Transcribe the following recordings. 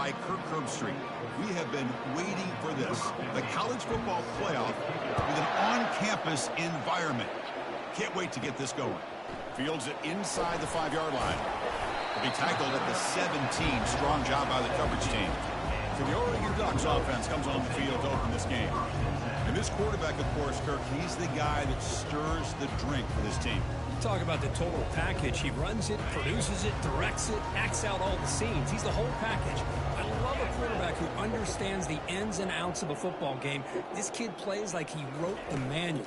by Kirk Herbstreit. We have been waiting for this. The college football playoff with an on-campus environment. Can't wait to get this going. Fields it inside the 5-yard line. Will be tackled at the 17. Strong job by the coverage team. So the Oregon Ducks offense comes on the field to open this game. And this quarterback, of course, Kirk, he's the guy that stirs the drink for this team. Talk about the total package. He runs it, produces it, directs it, acts out all the scenes. He's the whole package. I love a quarterback who understands the ins and outs of a football game. This kid plays like he wrote the manual.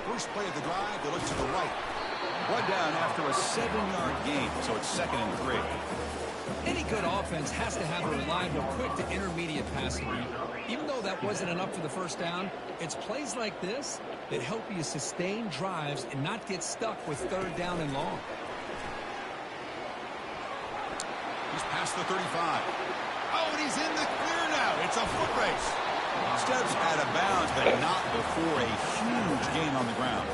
First play of the drive, they look to the right. One down after a 7-yard gain, so it's 2nd and 3. Any good offense has to have a reliable, quick to intermediate passing game. Even though that wasn't enough for the first down, it's plays like this that help you sustain drives and not get stuck with 3rd down and long. He's past the 35. Oh, and he's in the clear now. It's a foot race. Steps out of bounds, but not before a huge gain on the ground.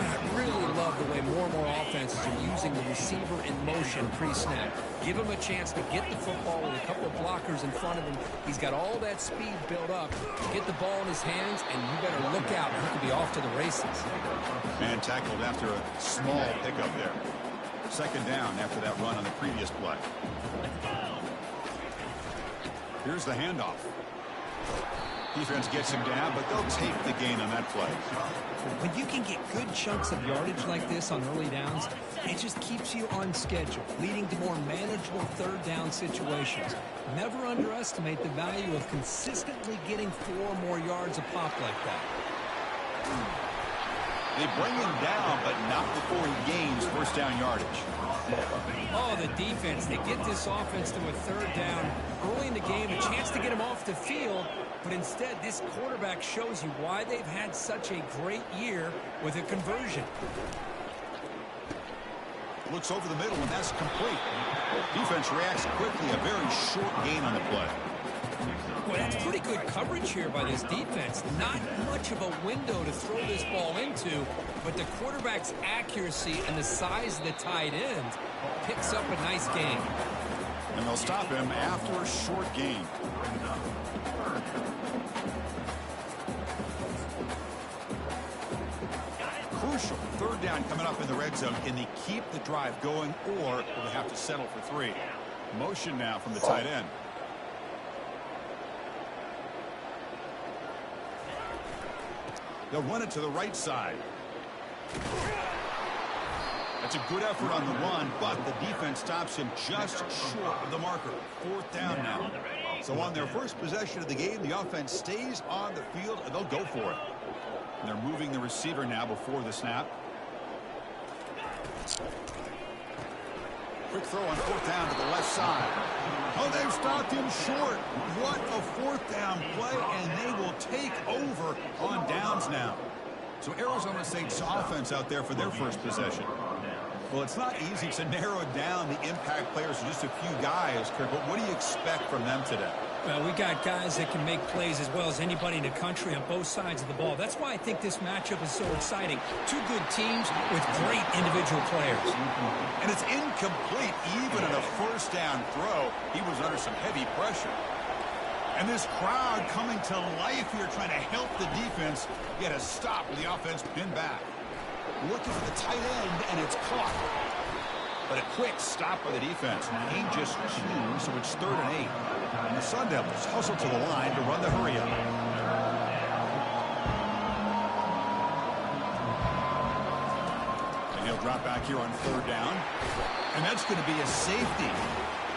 I really love the way more and more offenses are using the receiver in motion pre-snap. Give him a chance to get the football with a couple of blockers in front of him. He's got all that speed built up. Get the ball in his hands, and you better look out. He could be off to the races. Man tackled after a small pickup there. 2nd down after that run on the previous play. Here's the handoff. Defense gets him down, but they'll take the gain on that play. When you can get good chunks of yardage like this on early downs, it just keeps you on schedule, leading to more manageable 3rd down situations. Never underestimate the value of consistently getting 4 more yards a pop like that. They bring him down, but not before he gains 1st down yardage. Oh, the defense. They get this offense to a 3rd down early in the game, a chance to get him off the field. But instead, this quarterback shows you why they've had such a great year with a conversion. Looks over the middle, and that's complete. Defense reacts quickly. A very short gain on the play. Well, that's pretty good coverage here by this defense. Not much of a window to throw this ball into, but the quarterback's accuracy and the size of the tight end picks up a nice gain. And they'll stop him after a short gain. Crucial 3rd down coming up in the red zone. Can they keep the drive going, or will they have to settle for 3? Motion now from the tight end. They'll run it to the right side. That's a good effort on the run, but the defense stops him just short of the marker. 4th down now. So on their first possession of the game, the offense stays on the field, and they'll go for it. And they're moving the receiver now before the snap. Quick throw on 4th down to the left side. Oh, they've stopped him short. What a 4th down play, and they will take over on downs now. So Arizona State's offense out there for their first possession. Well, it's not easy to narrow down the impact players to just a few guys, Kirk, but what do you expect from them today? Well, we got guys that can make plays as well as anybody in the country on both sides of the ball. That's why I think this matchup is so exciting. 2 good teams with great individual players. And it's incomplete. Even in a 1st down throw, he was under some heavy pressure. And this crowd coming to life here trying to help the defense get a stop with the offense pinned back. Looking for the tight end, and it's caught. But a quick stop by the defense. He just chews, so it's 3rd and 8. And the Sun Devils hustle to the line to run the hurry up. And he'll drop back here on 3rd down. And that's going to be a safety.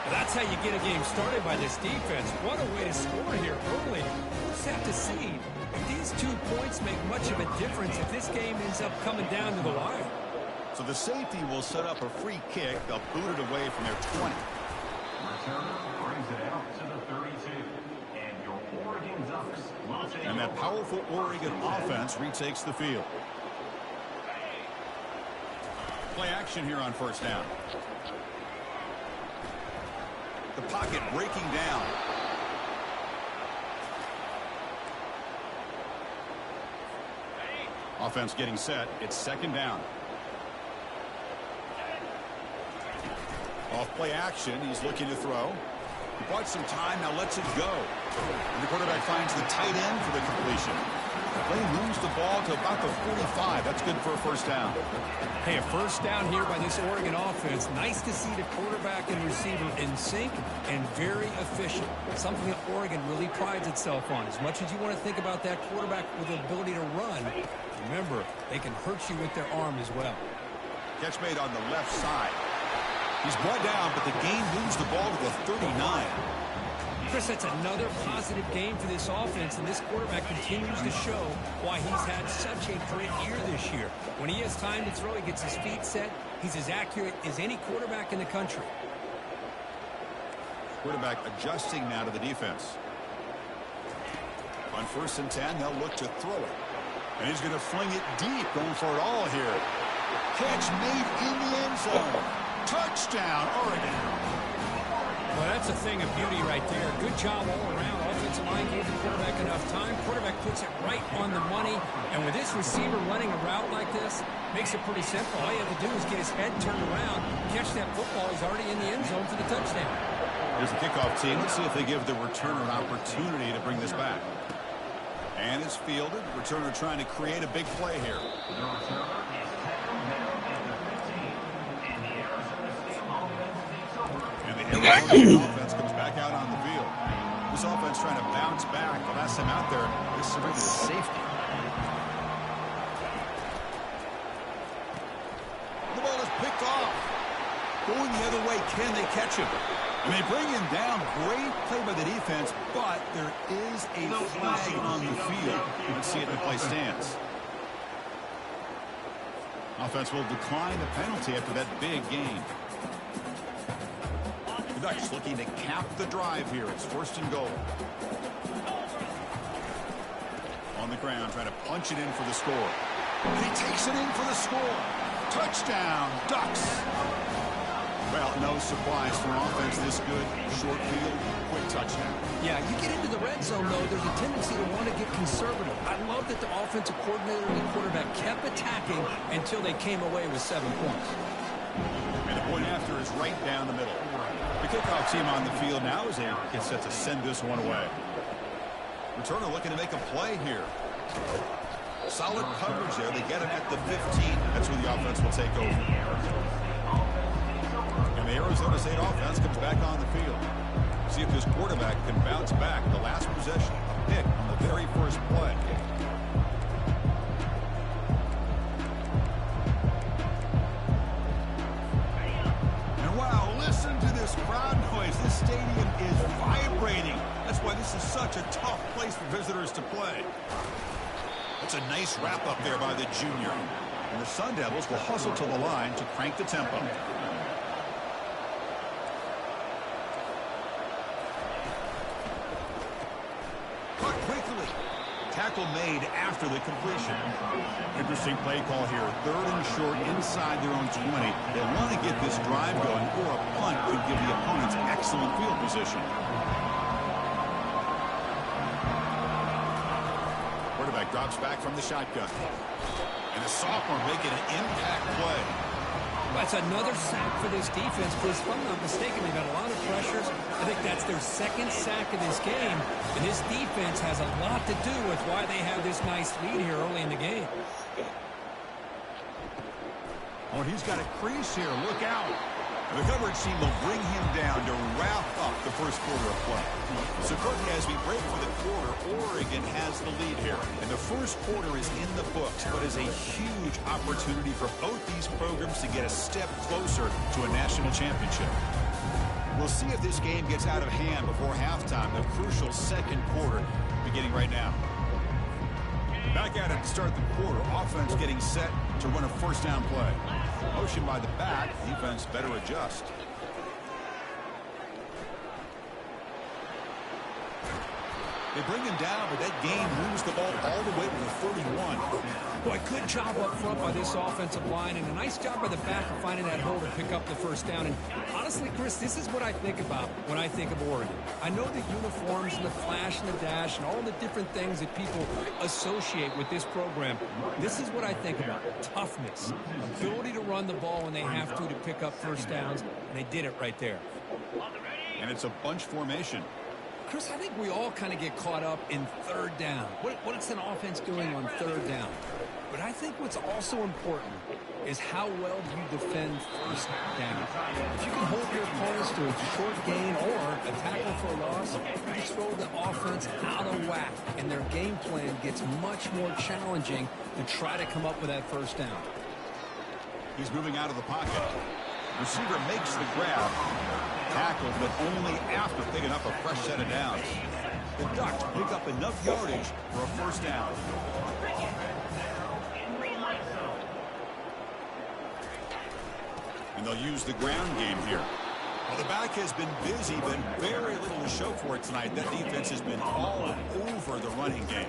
That's how you get a game started by this defense. What a way to score here early. We'll just have to see if these 2 points make much of a difference if this game ends up coming down to the wire. So the safety will set up a free kick. They'll boot it away from their 20. Brings it out to the 32. And your Oregon Ducks. And that powerful Oregon offense retakes the field. Play action here on 1st down. The pocket breaking down. Offense getting set. It's 2nd down. Off play action. He's looking to throw. He bought some time. Now lets it go. And the quarterback finds the tight end for the completion. Play moves the ball to about the 45. That's good for a first down. Hey, a first down here by this Oregon offense. Nice to see the quarterback and receiver in sync and very efficient. Something that Oregon really prides itself on. As much as you want to think about that quarterback with the ability to run, remember, they can hurt you with their arm as well. Catch made on the left side. He's brought down, but the game moves the ball to the 39. Chris, that's another positive game for this offense, and this quarterback continues to show why he's had such a great year this year. When he has time to throw, he gets his feet set. He's as accurate as any quarterback in the country. Quarterback adjusting now to the defense. On 1st and 10, they'll look to throw it. And he's going to fling it deep, going for it all here. Catch made in the end zone. Touchdown, Oregon. Well, that's a thing of beauty right there. Good job all around. Offensive line gave the quarterback enough time. Quarterback puts it right on the money. And with this receiver running a route like this, makes it pretty simple. All you have to do is get his head turned around, catch that football. He's already in the end zone for the touchdown. Here's the kickoff team. Let's see if they give the returner an opportunity to bring this back. And it's fielded. Returner trying to create a big play here. The returner is tackled down at the 15. And the Arizona State offense takes over. And the Arizona offense comes back out on the field. This offense trying to bounce back. The last time out there, this surrendered a safety. The ball is picked off. Going the other way, can they catch him? And they bring him down. Great play by the defense, but there is a flag on the field. You can see it in the play stance. Offense will decline the penalty after that big gain. The Ducks looking to cap the drive here. It's 1st and goal. On the ground, trying to punch it in for the score. And he takes it in for the score. Touchdown, Ducks. Well, no surprise for an offense this good. Short field, quick touchdown. Yeah, you get into the red zone, though, there's a tendency to want to get conservative. I love that the offensive coordinator and the quarterback kept attacking until they came away with 7 points. And the point after is right down the middle. The kickoff team on the field now as they get set to send this one away. Returner looking to make a play here. Solid coverage there. They get him at the 15. That's where the offense will take over. And the Arizona State offense comes back on the field. See if this quarterback can bounce back. The last possession, a pick on the very first play. And wow, listen to this crowd noise. This stadium is vibrating. That's why this is such a tough place for visitors to play. That's a nice wrap up there by the junior. And the Sun Devils will hustle to the line to crank the tempo. Cut quickly. Tackle made after the completion. Interesting play call here. 3rd and short inside their own 20. They want to get this drive going, or a punt could give the opponents excellent field position. Quarterback drops back from the shotgun. And the sophomore making an impact play. That's another sack for this defense, but if I'm not mistaken, they've got a lot of pressures. I think that's their 2nd sack of this game, and this defense has a lot to do with why they have this nice lead here early in the game. Oh, and he's got a crease here. Look out. The coverage team will bring him down to wrap up the first quarter of play. So, Courtney, as we break for the quarter, Oregon has the lead here. And the first quarter is in the books, but is a huge opportunity for both these programs to get a step closer to a national championship. We'll see if this game gets out of hand before halftime, the crucial 2nd quarter beginning right now. Back at it to start the quarter. Offense getting set to run a first down play. Motion by the back. Defense better adjust. They bring him down, but that gain moves the ball all the way to the 31. Boy, good job up front by this offensive line, and a nice job by the back of finding that hole to pick up the first down. And honestly, Chris, this is what I think about when I think of Oregon. I know the uniforms and the flash and the dash and all the different things that people associate with this program. This is what I think about. Toughness, ability to run the ball when they have to pick up first downs, and they did it right there. And it's a bunch formation. Chris, I think we all kind of get caught up in third down. What's an offense doing on third down? But I think what's also important is how well do you defend first down. If you can hold your opponents to a short gain or a tackle for a loss, you throw the offense out of whack, and their game plan gets much more challenging to try to come up with that first down. He's moving out of the pocket. Receiver makes the grab. Tackled, but only after picking up a fresh set of downs. The Ducks pick up enough yardage for a first down. And they'll use the ground game here. Well, the back has been busy, but very little to show for it tonight. That defense has been all over the running game.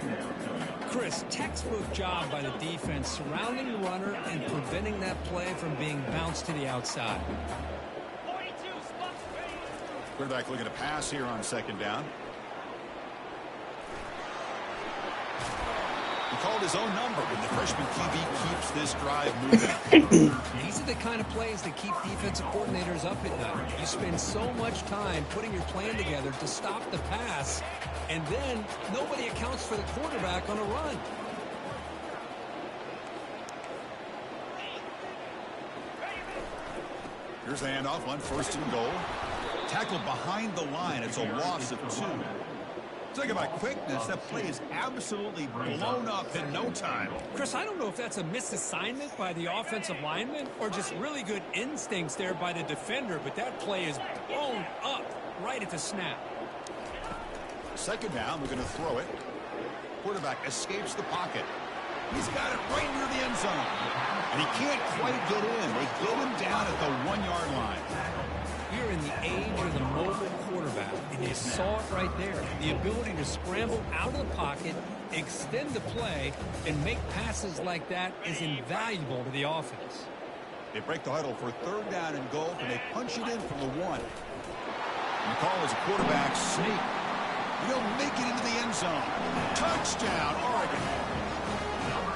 Chris, textbook job by the defense surrounding the runner and preventing that play from being bounced to the outside. Quarterback looking to pass here on second down. He called his own number when the freshman QB keeps this drive moving. These are the kind of plays that keep defensive coordinators up at night. You spend so much time putting your plan together to stop the pass, and then nobody accounts for the quarterback on a run. Here's the handoff on first and goal. Tackled behind the line. It's a loss of 2. Talk about quickness. That play is absolutely blown up in no time. Chris, I don't know if that's a misassignment by the offensive lineman or just really good instincts there by the defender, but that play is blown up right at the snap. Second down, we're going to throw it. Quarterback escapes the pocket. He's got it right near the end zone. And he can't quite get in. They get him down at the 1-yard line. We're in the age of the mobile quarterback, and you saw it right there. The ability to scramble out of the pocket, extend the play, and make passes like that is invaluable to the offense. They break the huddle for third down and goal, and they punch it in from the 1. And the call is a quarterback sneak. He'll make it into the end zone. Touchdown, Oregon.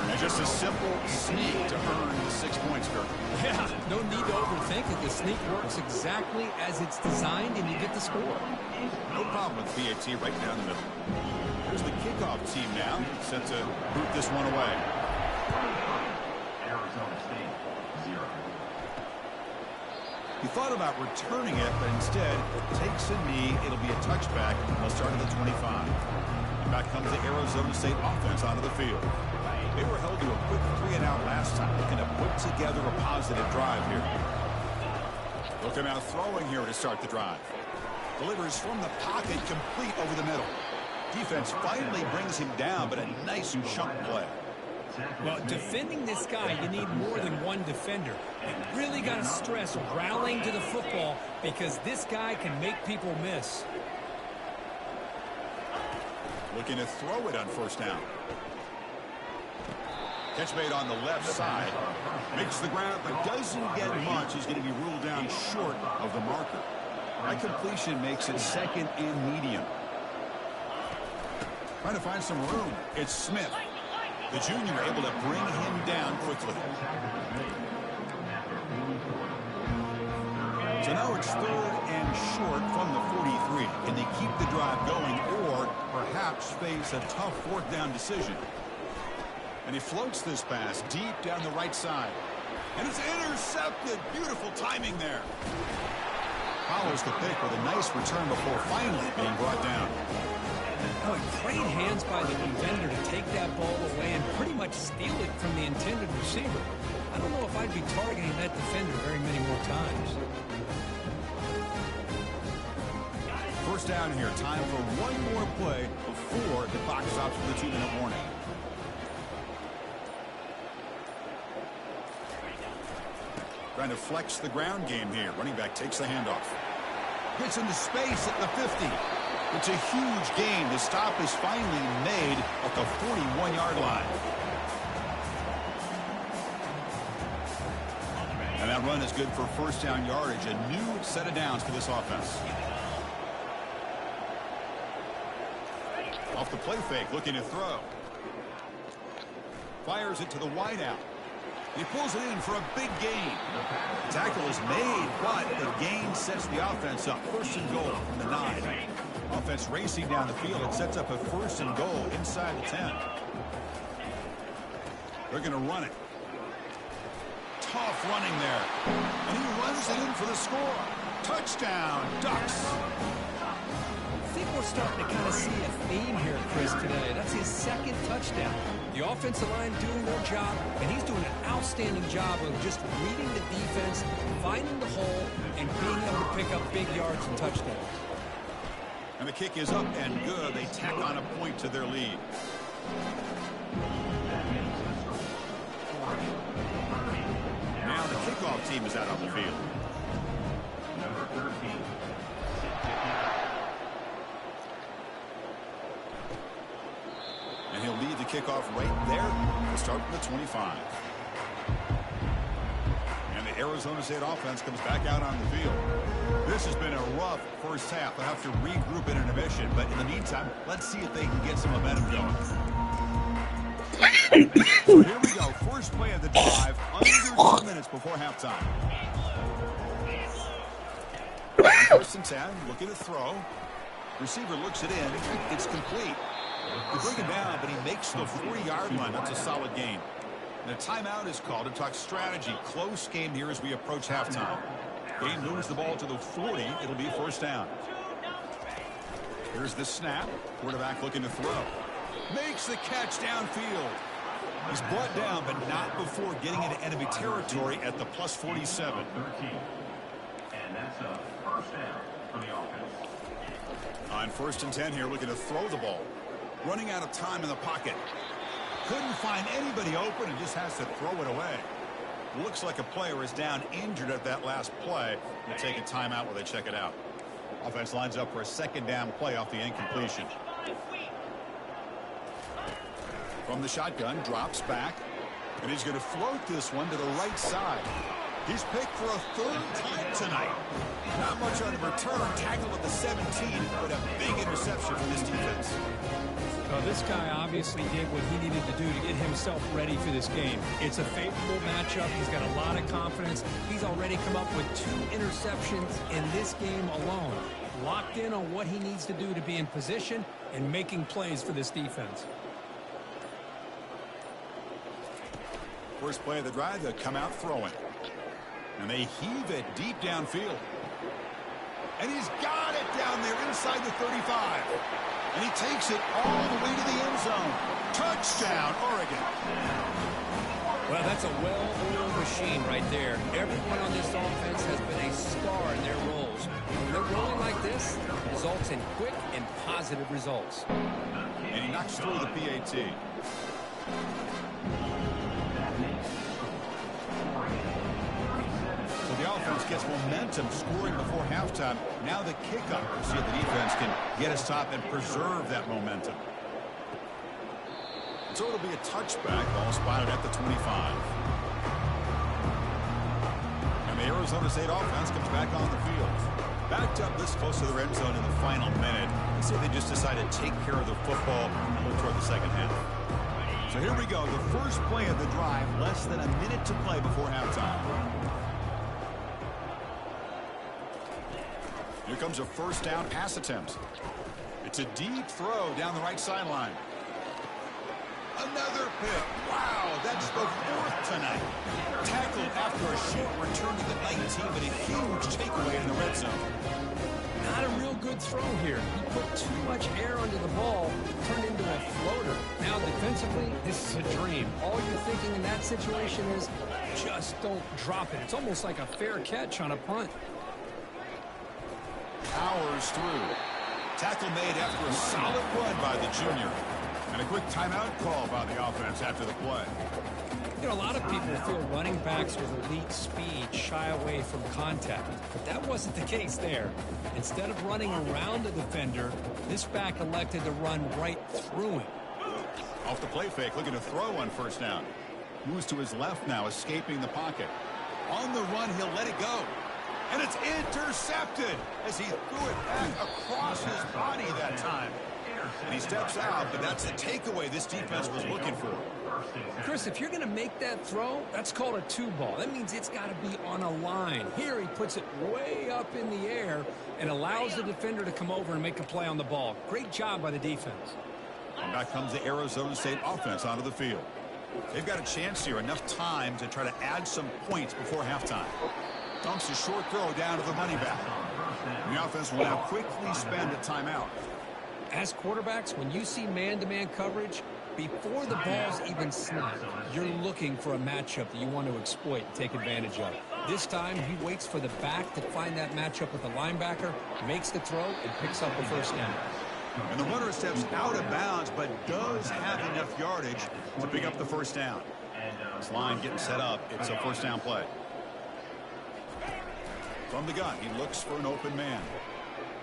And just a simple sneak to earn the 6 points, Kirk. Yeah, no need to overthink it. The sneak works exactly as it's designed, and you get the score. No problem with PAT right down the middle. Here's the kickoff team now, set to boot this one away. Arizona State, 0. He thought about returning it, but instead takes a knee. It'll be a touchback. They'll start at the 25. And back comes the Arizona State offense onto the field. They were held to a quick 3-and-out last time, looking to put together a positive drive here. They'll come out throwing here to start the drive. Delivers from the pocket, complete over the middle. Defense finally brings him down, but a nice chunk play. Well, defending this guy, you need more than one defender. You really got to stress rallying to the football because this guy can make people miss. Looking to throw it on first down. Catch made on the left side. Makes the ground, but doesn't get much. He's going to be ruled down short of the marker. That completion makes it second and medium. Trying to find some room. It's Smith. The junior able to bring him down quickly. So now it's third and short from the 43. Can they keep the drive going or perhaps face a tough fourth down decision? And he floats this pass deep down the right side. And it's intercepted. Beautiful timing there. Follows the pick with a nice return before finally being brought down. Oh, great hands by the defender to take that ball away and pretty much steal it from the intended receiver. I don't know if I'd be targeting that defender very many more times. First down here. Time for one more play before the clock stops for the 2-minute warning. Trying to flex the ground game here. Running back takes the handoff. Gets into space at the 50. It's a huge gain. The stop is finally made at the 41-yard line. And that run is good for first down yardage. A new set of downs for this offense. Off the play fake, looking to throw. Fires it to the wideout. He pulls it in for a big gain. The tackle is made, but the gain sets the offense up. First and goal from the 9. Offense racing down the field. It sets up a first and goal inside the 10. They're going to run it. Tough running there. And he runs it in for the score. Touchdown, Ducks. I think we're starting to kind of see a theme here, Chris, today. That's his second touchdown. The offensive line doing their job, and he's doing an outstanding job of just reading the defense, finding the hole, and being able to pick up big yards and touchdowns. And the kick is up and good. They tack on a point to their lead. Now the kickoff team is out on the field. Number 13. And he'll lead the kickoff right there. He'll start from the 25. And the Arizona State offense comes back out on the field. This has been a rough first half. They'll have to regroup in intermission. But in the meantime, let's see if they can get some momentum going. So here we go. First play of the drive. Under 2 minutes before halftime. First and 10. Looking to throw. Receiver looks it in. It's complete. They bring him down, but he makes the 40-yard line. That's a solid gain. And a timeout is called to talk strategy. Close game here as we approach halftime. Game moves the ball to the 40. It'll be first down. Here's the snap. Quarterback looking to throw. Makes the catch downfield. He's brought down, but not before getting into enemy territory at the plus 47. 13. And that's a first down for the offense. On first and 10 here, looking to throw the ball. Running out of time in the pocket. Couldn't find anybody open and just has to throw it away. Looks like a player is down injured at that last play. We'll take a timeout while they check it out. Offense lines up for a second down play off the incompletion. From the shotgun, drops back. And he's going to float this one to the right side. He's picked for a third time tonight. Not much on the return. Tackled at the 17, but a big interception for this defense. Well, this guy obviously did what he needed to do to get himself ready for this game. It's a favorable matchup. He's got a lot of confidence. He's already come up with 2 interceptions in this game alone. Locked in on what he needs to do to be in position and making plays for this defense. First play of the drive, they'll come out throwing. And they heave it deep downfield. And he's got it down there inside the 35. And he takes it all the way to the end zone. Touchdown, Oregon. Well, that's a well-oiled machine right there. Everyone on this offense has been a star in their roles. When they're rolling like this, it results in quick and positive results. And he knocks through the PAT. So the offense gets momentum scoring before halftime. Now the kickoff. We'll see if the defense can get a stop and preserve that momentum. So it'll be a touchback. Ball spotted at the 25. And the Arizona State offense comes back on the field. Backed up this close to the red zone in the final minute. Let's see if they just decide to take care of the football and move toward the second half. So here we go. The first play of the drive. Less than a minute to play before halftime. Here comes a first down pass attempt. It's a deep throw down the right sideline. Another pick. Wow, that's the 4th tonight. Tackled after a short return to the 19, but a huge takeaway in the red zone. Not a real good throw here. He put too much air under the ball, turned into a floater. Now defensively, this is a dream. All you're thinking in that situation is just don't drop it. It's almost like a fair catch on a punt. Powers through. Tackle made after a solid run by the junior. And a quick timeout call by the offense after the play. You know, a lot of people feel running backs with elite speed shy away from contact, but that wasn't the case there. Instead of running around the defender, this back elected to run right through him. Off the play fake, looking to throw on first down. Moves to his left now, escaping the pocket. On the run, he'll let it go. And it's intercepted as he threw it back across his body that time. And he steps out, but that's the takeaway this defense was looking for. Chris, if you're going to make that throw, that's called a two ball. That means it's got to be on a line. Here he puts it way up in the air and allows the defender to come over and make a play on the ball. Great job by the defense. And back comes the Arizona State offense onto the field. They've got a chance here, enough time to try to add some points before halftime. Dumps a short throw down to the running back. And the offense will now quickly spend a timeout. As quarterbacks, when you see man-to-man coverage, before the ball's even snapped, you're looking for a matchup that you want to exploit and take advantage of. This time, he waits for the back to find that matchup with the linebacker, makes the throw, and picks up the first down. And the runner steps out of bounds, but does have enough yardage to pick up the first down. This line getting set up. It's a first down play. From the gun, he looks for an open man.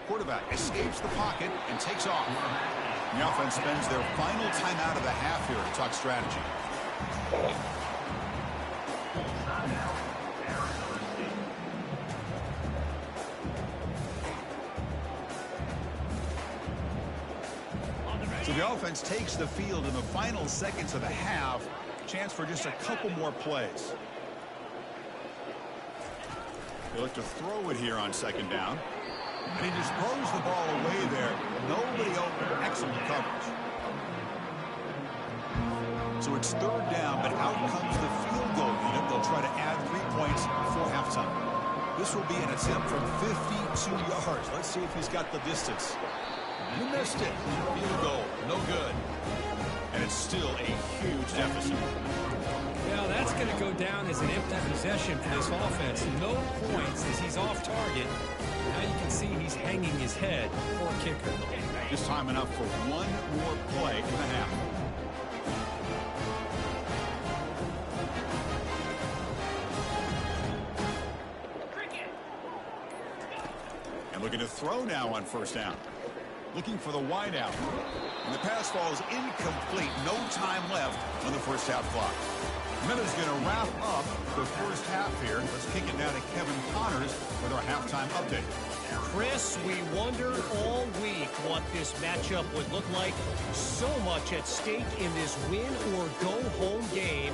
Quarterback escapes the pocket and takes off. And the offense spends their final timeout of the half here to talk strategy. So the offense takes the field in the final seconds of the half. Chance for just a couple more plays. They look to throw it here on second down. And he just throws the ball away there. Nobody open. Excellent coverage. So it's third down, but out comes the field goal unit. They'll try to add 3 points before halftime. This will be an attempt from 52 yards. Let's see if he's got the distance. You missed it. Field goal. No good. And it's still a huge deficit. Well, that's going to go down as an empty possession for this offense. No points as he's off target. Now you can see he's hanging his head for a kicker. Just time enough for one more play in the half. And looking to throw now on first down. Looking for the wide out. And the pass falls incomplete. No time left on the first half clock. Miller's going to wrap up the first half here. Let's kick it now to Kevin Connors with our halftime update. Chris, we wondered all week what this matchup would look like. So much at stake in this win-or-go-home game.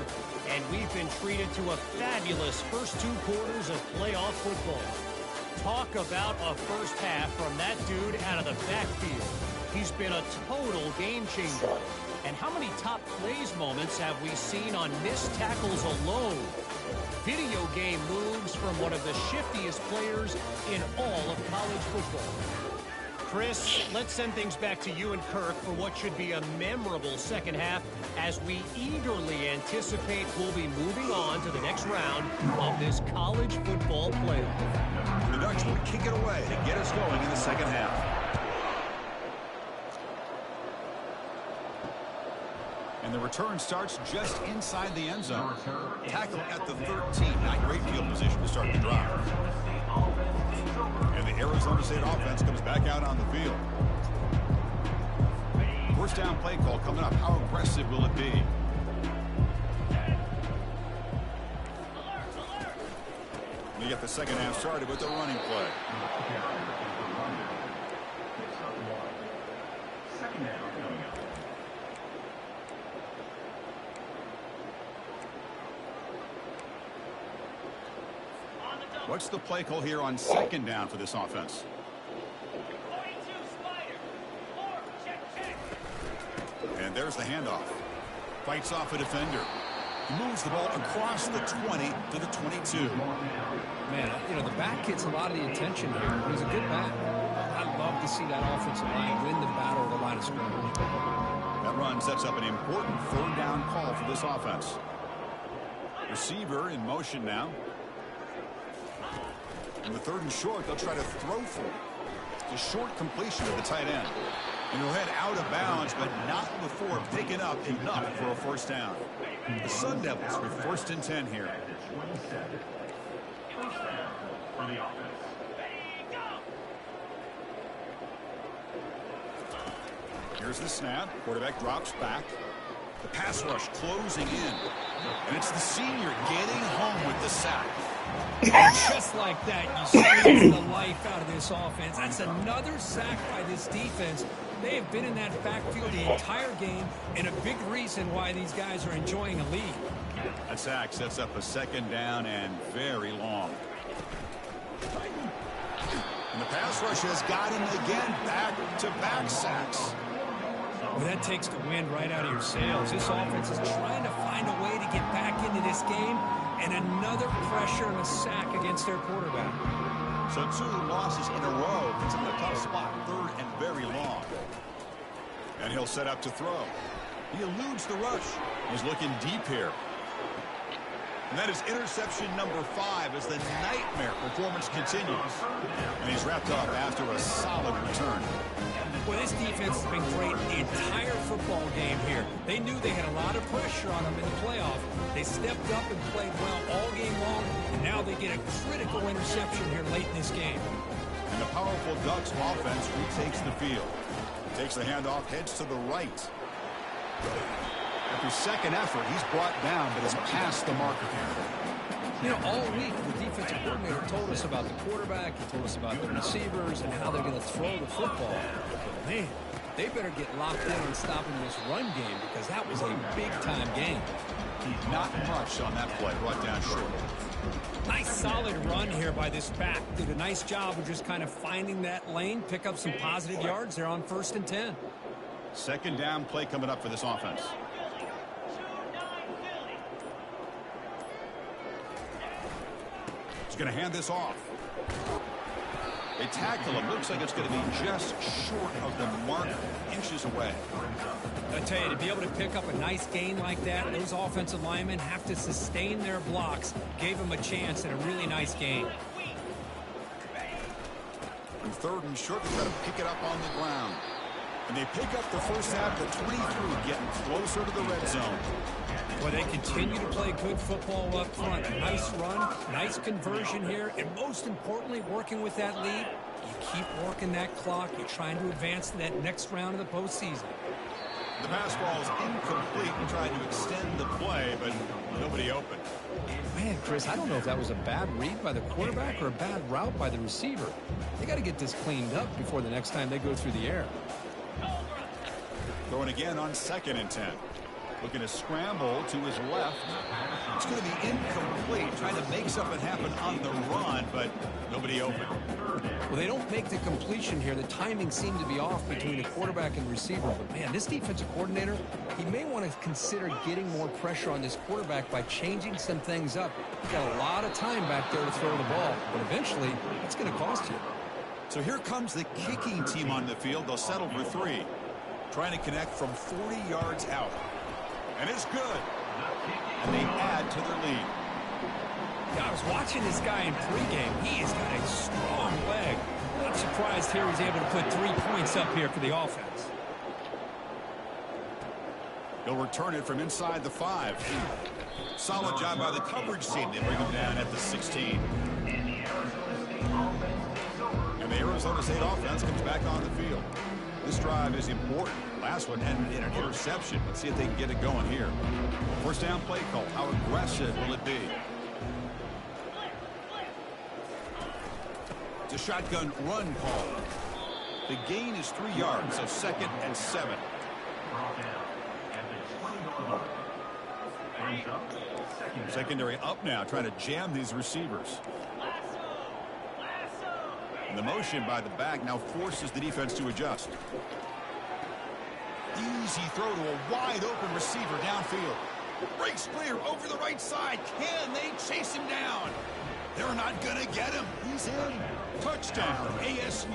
And we've been treated to a fabulous first 2 quarters of playoff football. Talk about a first half from that dude out of the backfield. He's been a total game changer. And how many top plays moments have we seen on missed tackles alone? Video game moves from one of the shiftiest players in all of college football. Chris, let's send things back to you and Kirk for what should be a memorable second half as we eagerly anticipate we'll be moving on to the next round of this college football playoff. The Ducks will kick it away to get us going in the second half. And the return starts just inside the end zone. Tackle at the 13. Not great field position to start the drive. And the Arizona State offense comes back out on the field. First down play call coming up. How aggressive will it be? We get the second half started with the running play. What's the play call here on second down for this offense? And there's the handoff. Fights off a defender. Moves the ball across the 20 to the 22. Man, you know, the back gets a lot of the attention here. He's a good back. I'd love to see that offensive line win the battle of the line of scrimmage. That run sets up an important third down call for this offense. Receiver in motion now. In the third and short, they'll try to throw for it. It's a short completion to the tight end. And he'll head out of bounds, but not before picking up enough for a first down. The Sun Devils with 1st and 10 here. First down for the offense. Here's the snap. Quarterback drops back. The pass rush closing in. And it's the senior getting home with the sack. Just like that, you squeeze the life out of this offense. That's another sack by this defense. They have been in that backfield the entire game, and a big reason why these guys are enjoying a lead. That sack sets up a 2nd down and very long. And the pass rush has got him again. Back-to-back sacks. Well, that takes the wind right out of your sails. This offense is trying to find a way to get back into this game, and another pressure and a sack against their quarterback. So 2 losses in a row. It's in a tough spot, 3rd and very long. And he'll set up to throw. He eludes the rush. He's looking deep here. And that is interception number 5 as the nightmare performance continues. And he's wrapped up after a solid return. Well, this defense has been great the entire football game here. They knew they had a lot of pressure on them in the playoff. They stepped up and played well all game long, and now they get a critical interception here late in this game. And the powerful Ducks offense retakes the field. Takes the handoff, heads to the right. After 2nd effort, he's brought down, but has passed the marker here. You know, all week, the defensive coordinator told us about the quarterback. He told us about the receivers and how they're going to throw the football. Man, they better get locked in on stopping this run game because that was a big-time game. Not much on that play, brought down short. Nice solid run here by this back. Did a nice job of just kind of finding that lane, pick up some positive yards. They're on 1st and 10. 2nd down play coming up for this offense. He's going to hand this off. They tackle him. Looks like it's going to be just short of the mark, inches away. I tell you, to be able to pick up a nice gain like that, those offensive linemen have to sustain their blocks. Gave them a chance at a really nice gain. And 3rd and short, they've got to pick it up on the ground. And they pick up the first half of the 23, getting closer to the red zone. Well, they continue to play good football up front. Nice run, nice conversion here, and most importantly, working with that lead, you keep working that clock. You're trying to advance to that next round of the postseason. The pass ball is incomplete and trying to extend the play, but nobody open. Man, Chris, I don't know if that was a bad read by the quarterback or a bad route by the receiver. They got to get this cleaned up before the next time they go through the air. Throwing again on 2nd and 10. Looking to scramble to his left. It's going to be incomplete. Trying to make something happen on the run, but nobody open. Well, they don't make the completion here. The timing seemed to be off between the quarterback and receiver. But, man, this defensive coordinator, he may want to consider getting more pressure on this quarterback by changing some things up. He's got a lot of time back there to throw the ball. But eventually, it's going to cost you. So here comes the kicking team on the field. They'll settle for 3. Trying to connect from 40 yards out. And it's good. And they add to their lead. Yeah, I was watching this guy in pregame. He has got a strong leg. Not surprised here he's able to put 3 points up here for the offense. He'll return it from inside the 5. Solid job by the coverage team. They bring him down at the 16. And the Arizona State offense comes back on the field. This drive is important. Last one ended in an interception. Let's see if they can get it going here. First down play call. How aggressive will it be? It's a shotgun run call. The gain is 3 yards, so 2nd and 7. Secondary up now, trying to jam these receivers. And the motion by the back now forces the defense to adjust. Easy throw to a wide open receiver downfield. Breaks clear over the right side. Can they chase him down? They're not going to get him. He's in. Touchdown, ASU.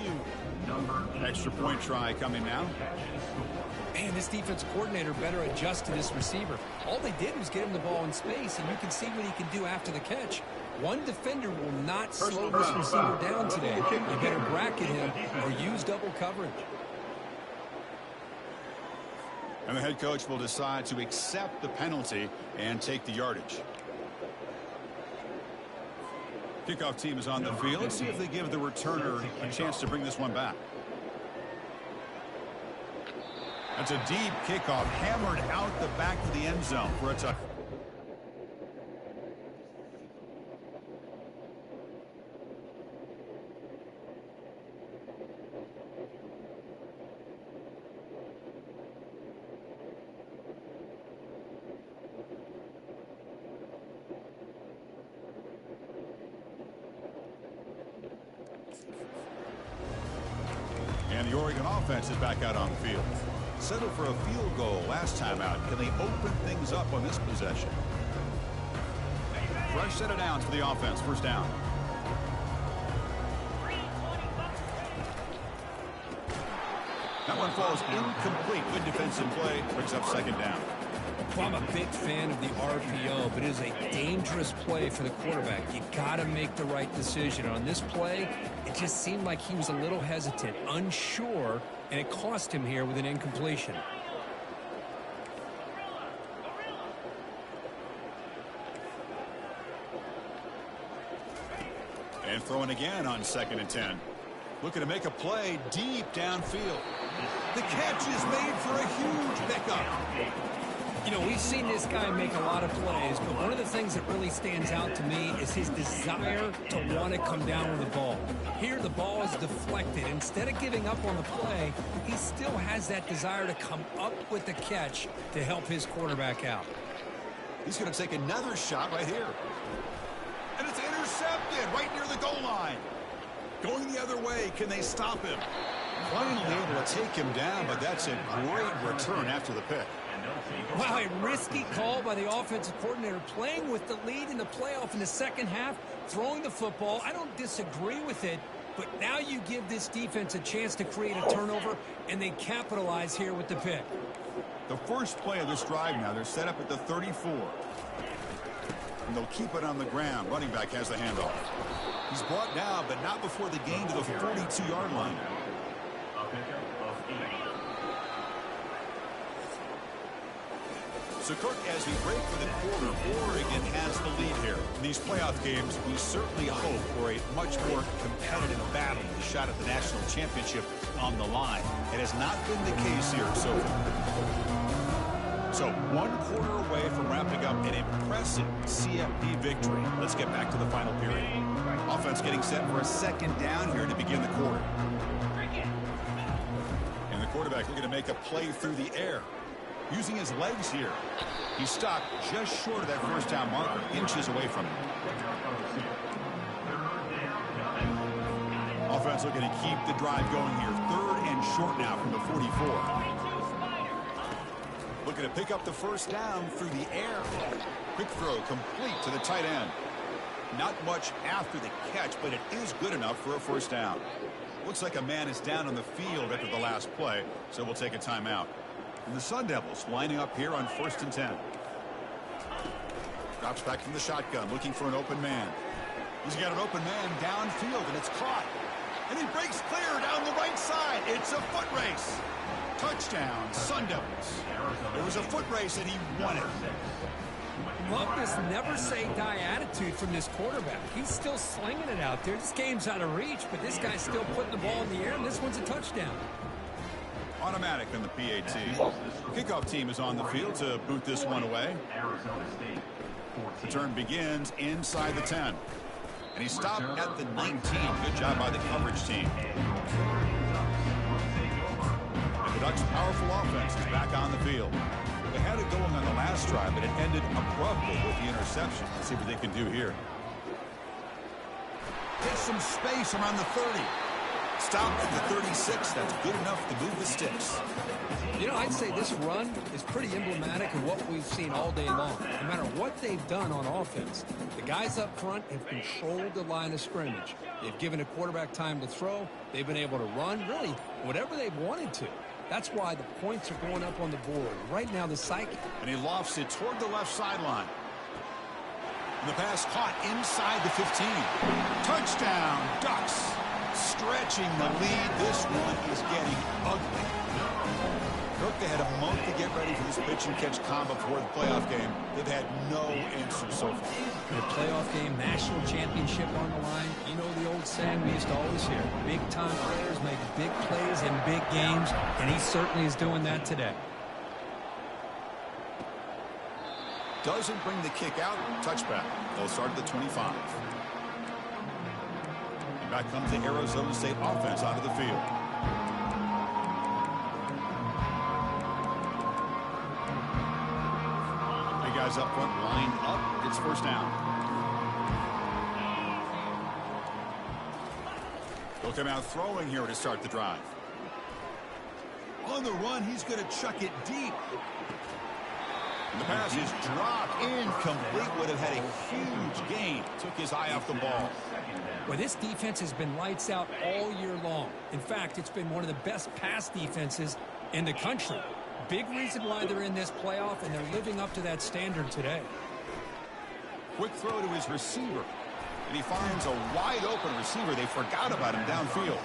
Extra point try coming now. Man, this defensive coordinator better adjust to this receiver. All they did was get him the ball in space, and you can see what he can do after the catch. One defender will not slow this receiver down today. You better bracket him or use double coverage. And the head coach will decide to accept the penalty and take the yardage. Kickoff team is on the field. Let's see if they give the returner a chance to bring this one back. That's a deep kickoff, hammered out the back of the end zone for a touchdown. And the Oregon offense is back out on the field. Settled for a field goal last time out. Can they open things up on this possession? Fresh set of downs for the offense. First down. That one falls incomplete. Good defensive play. Brings up second down. Well, I'm a big fan of the RPO, but it is a dangerous play for the quarterback. You got to make the right decision. On this play, it just seemed like he was a little hesitant, unsure, and it cost him here with an incompletion. And throwing again on 2nd and 10. Looking to make a play deep downfield. The catch is made for a huge pickup. You know, we've seen this guy make a lot of plays, but one of the things that really stands out to me is his desire to want to come down with the ball. Here, the ball is deflected. Instead of giving up on the play, he still has that desire to come up with the catch to help his quarterback out. He's going to take another shot right here. And it's intercepted right near the goal line. Going the other way, can they stop him? Finally able to take him down, but that's a great return after the pick. Wow, a risky call by the offensive coordinator, playing with the lead in the playoff in the second half, throwing the football. I don't disagree with it, but now you give this defense a chance to create a turnover, and they capitalize here with the pick. The first play of this drive now, they're set up at the 34. And they'll keep it on the ground. Running back has the handoff. He's brought down, but not before the gain to the 42-yard line. So, Kirk, as we break for the quarter, Oregon has the lead here. In these playoff games, we certainly hope for a much more competitive battle, a shot at the national championship on the line. It has not been the case here so far. So, 1 quarter away from wrapping up an impressive CFP victory. Let's get back to the final period. Offense getting set for a second down here to begin the quarter. And the quarterback looking to make a play through the air. Using his legs here. He stopped just short of that first down marker, inches away from it. Offense looking to keep the drive going here. 3rd and short now from the 44. Looking to pick up the first down through the air. Quick throw complete to the tight end. Not much after the catch, but it is good enough for a first down. Looks like a man is down on the field after the last play, so we'll take a timeout. And the Sun Devils lining up here on 1st and 10. Drops back from the shotgun, looking for an open man. He's got an open man downfield, and it's caught. And he breaks clear down the right side. It's a foot race. Touchdown, Sun Devils. It was a foot race, and he won it. Love this never-say-die attitude from this quarterback. He's still slinging it out there. This game's out of reach, but this guy's still putting the ball in the air, and this one's a touchdown. Automatic on the PAT. Kickoff team is on the field to boot this one away. The turn begins inside the 10. And he stopped at the 19. Good job by the coverage team. And the Ducks' powerful offense is back on the field. They had it going on the last drive, but it ended abruptly with the interception. Let's see what they can do here. Get some space around the 30. Stop at the 36. That's good enough to move the sticks. You know, I'd say this run is pretty emblematic of what we've seen all day long. No matter what they've done on offense, the guys up front have controlled the line of scrimmage. They've given a quarterback time to throw. They've been able to run, really, whatever they've wanted to. That's why the points are going up on the board. Right now, the psyche. And he lofts it toward the left sideline. And the pass caught inside the 15. Touchdown, Ducks. Stretching the lead. This one is getting ugly. Cook, they had a month to get ready for this pitch-and-catch combo before the playoff game. They've had no answer so far. The playoff game, national championship on the line. You know the old saying we used to always hear, big-time players make big plays in big games, and he certainly is doing that today. Doesn't bring the kick out. Touchback. They'll start at the 25. And back comes the Arizona State offense onto the field. Guys up front, lined up. It's first down. They'll come out throwing here to start the drive. On the run, he's going to chuck it deep. And the pass is dropped. Incomplete. Would have had a huge gain. Took his eye off the ball. Well, this defense has been lights out all year long. In fact, it's been one of the best pass defenses in the country. Big reason why they're in this playoff, and they're living up to that standard today. Quick throw to his receiver. And he finds a wide-open receiver. They forgot about him downfield.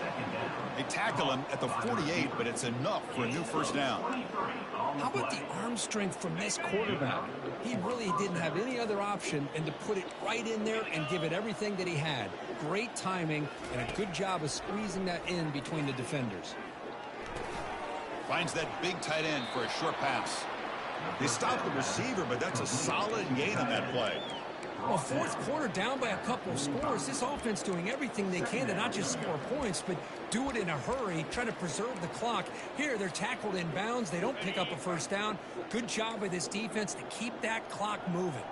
They tackle him at the 48, but it's enough for a new first down. How about the arm strength from this quarterback? He really didn't have any other option than to put it right in there and give it everything that he had. Great timing and a good job of squeezing that in between the defenders. Finds that big tight end for a short pass. They stop the receiver, but that's a solid gain on that play. Well, fourth quarter down by a couple of scores. This offense doing everything they can to not just score points, but do it in a hurry, try to preserve the clock. Here, they're tackled in bounds. They don't pick up a first down. Good job by this defense to keep that clock moving.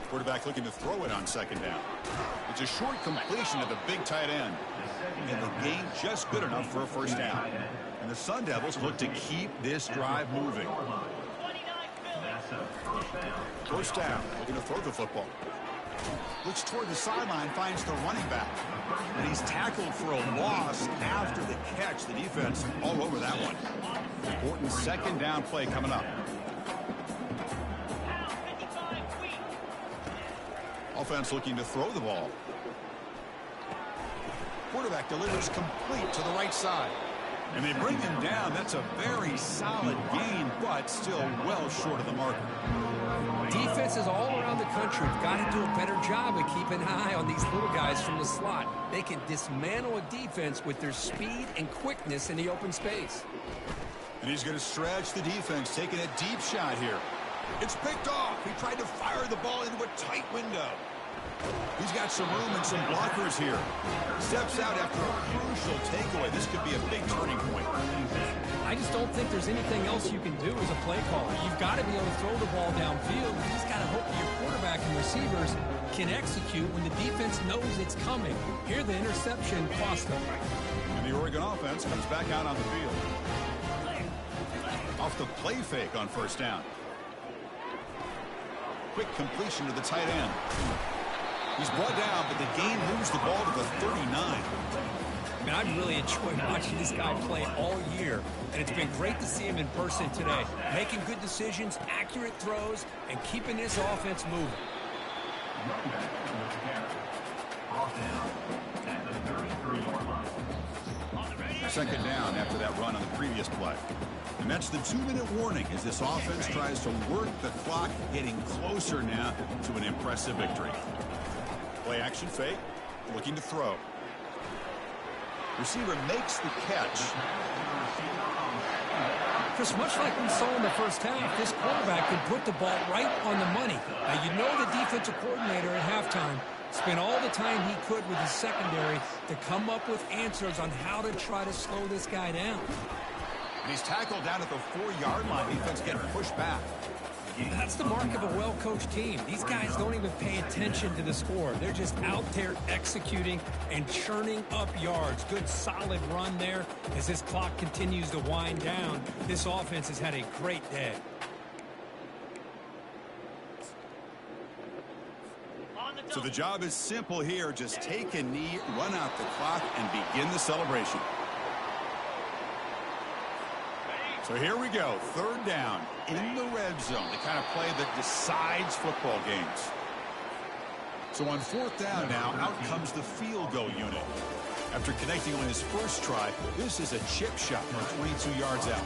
Quarterback looking to throw it on second down. It's a short completion to the big tight end. And the gain just good enough for a first down. And the Sun Devils look to keep this drive moving. First down, looking to throw the football. Looks toward the sideline, finds the running back. And he's tackled for a loss after the catch. The defense all over that one. Important second down play coming up. Offense looking to throw the ball. Quarterback delivers complete to the right side. And they bring him down. That's a very solid gain, but still well short of the marker. Defenses all around the country have got to do a better job of keeping an eye on these little guys from the slot. They can dismantle a defense with their speed and quickness in the open space. And he's going to stretch the defense, taking a deep shot here. It's picked off. He tried to fire the ball into a tight window. He's got some room and some blockers here. Steps out after a crucial takeaway. This could be a big turning point. I just don't think there's anything else you can do as a play caller. You've got to be able to throw the ball downfield. You just got to hope your quarterback and receivers can execute when the defense knows it's coming. Here, the interception cost them. And the Oregon offense comes back out on the field. Off the play fake on first down. Quick completion to the tight end. He's brought down, but the game moves the ball to the 39. I mean, I've really enjoyed watching this guy play all year, and it's been great to see him in person today, making good decisions, accurate throws, and keeping this offense moving. Second down after that run on the previous play. And that's the 2-minute warning as this offense tries to work the clock, getting closer now to an impressive victory. Play action fake, looking to throw. Receiver makes the catch. Chris, much like we saw in the first half, this quarterback can put the ball right on the money. Now, you know the defensive coordinator at halftime spent all the time he could with his secondary to come up with answers on how to try to slow this guy down. And he's tackled down at the 4-yard line. Defense getting pushed back. That's the mark of a well-coached team. These guys don't even pay attention to the score. They're just out there executing and churning up yards. Good, solid run there as this clock continues to wind down. This offense has had a great day. So the job is simple here. Just take a knee, run out the clock, and begin the celebration. So here we go, third down in the red zone, the kind of play that decides football games. So on fourth down now, out comes the field goal unit. After connecting on his first try, this is a chip shot from 22 yards out.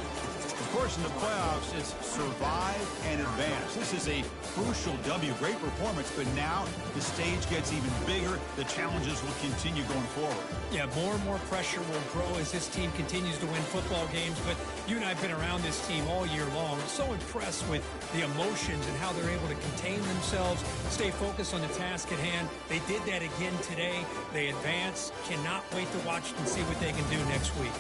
Of course, in the playoffs, it's survive and advance. This is a crucial W. Great performance, but now the stage gets even bigger. The challenges will continue going forward. Yeah, more and more pressure will grow as this team continues to win football games. But you and I have been around this team all year long. So impressed with the emotions and how they're able to contain themselves, stay focused on the task at hand. They did that again today. They advance. Cannot wait to watch and see what they can do next week.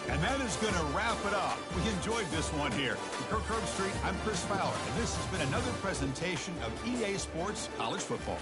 And that is going to wrap it up. We enjoyed this one here. For Kirk Herbstreit, I'm Chris Fowler, and this has been another presentation of EA Sports College Football.